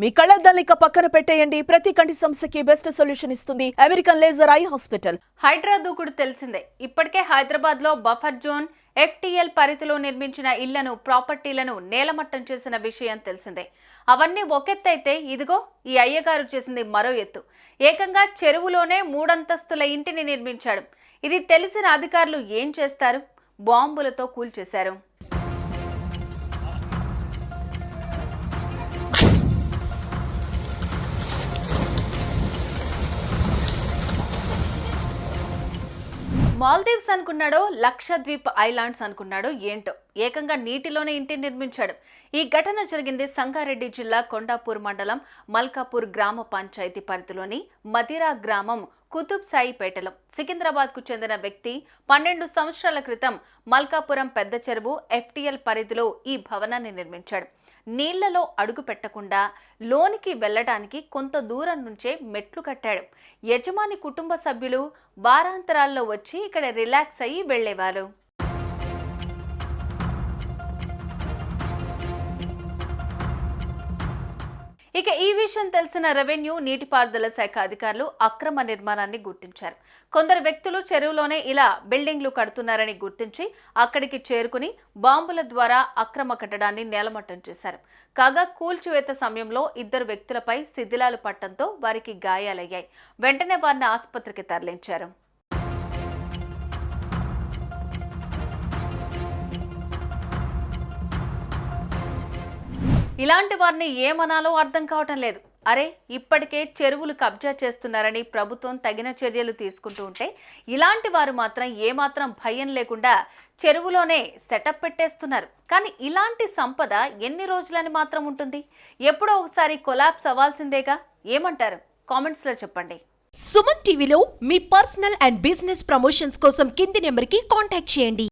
మీ కళ్ళద్దాలిక పక్కన పెట్టేయండి. ప్రతి కంటి సమస్యకి బెస్ట్ సొల్యూషన్ ఇస్తుంది American laser eye hospital. Hydraa దూకుడు తెలిసిందే. ఇప్పటికే హైదరాబాద్ లో బఫర్ జోన్ FTL పరిధిలో నిర్మించిన ఇళ్లను ప్రాపర్టీలను నేలమట్టం చేసిన విషయం తెలిసిందే. అవన్నీ ఒకెత్తైతే ఇదిగో ఈ అయ్యగారు చేసింది మరో ఎత్తు. ఏకంగా చెరువులోనే 3 అంతస్తుల ఇంటిని నిర్మించాడు. ఇది తెలిసిన అధికారులు ఏం చేస్తారు? బాంబులతో కూల్చేశారు. మాల్దీవ్స్ అనుకున్నాడో లక్షద్వీప్ ఐలాండ్స్ అనుకున్నాడో ఏంటో ఏకంగా నీటిలోనే ఇంటిని నిర్మించాడు. ఈ ఘటన జరిగింది సంగారెడ్డి జిల్లా కొండాపూర్ మండలం మల్కాపూర్ గ్రామ పంచాయతీ పరిధిలోని మదిరా గ్రామం కుతుబ్ సాయిపేటలో. సికింద్రాబాద్ కు చెందిన వ్యక్తి 12 సంవత్సరాల క్రితం మల్కాపురం పెద్ద చెరువు FTL పరిధిలో ఈ భవనాన్ని నిర్మించాడు. నీళ్లలో అడుగు పెట్టకుండా లోనికి వెళ్లడానికి కొంత దూరం నుంచే మెట్లు కట్టాడు. యజమాని కుటుంబ సభ్యులు వారాంతరాల్లో వచ్చి ఇక్కడ రిలాక్స్ అయ్యి వెళ్లేవారు. ఇక ఈ విషయం తెలిసిన రెవెన్యూ నీటిపారుదల శాఖ అధికారులు అక్రమ నిర్మాణాన్ని గుర్తించారు. కొందరు వ్యక్తులు చెరువులోనే ఇలా బిల్డింగ్లు కడుతున్నారని గుర్తించి అక్కడికి చేరుకుని బాంబుల ద్వారా అక్రమ కట్టడాన్ని నేలమట్టం చేశారు. కాగా కూల్చివేత సమయంలో 2 వ్యక్తులపై శిథిలాలు పట్టడంతో వారికి గాయాలయ్యాయి. వెంటనే వారిని ఆసుపత్రికి తరలించారు. ఇలాంటి వారిని ఏమనాలో అర్థం కావటం లేదు. అరే, ఇప్పటికే చెరువులు కబ్జా చేస్తున్నారని ప్రభుత్వం తగిన చర్యలు తీసుకుంటూ ఉంటే ఇలాంటి వారు మాత్రం ఏమాత్రం భయం లేకుండా చెరువులోనే సెటప్ పెట్టేస్తున్నారు. కానీ ఇలాంటి సంపద ఎన్ని రోజులని మాత్రం ఉంటుంది? ఎప్పుడో ఒకసారి కొలాప్స్ అవ్వాల్సిందేగా. ఏమంటారు? కామెంట్స్ లో చెప్పండి. సుమన్ టీవీలో మీ పర్సనల్ అండ్ బిజినెస్ ప్రమోషన్స్ కోసం కింది నెంబర్కి కాంటాక్ట్ చేయండి.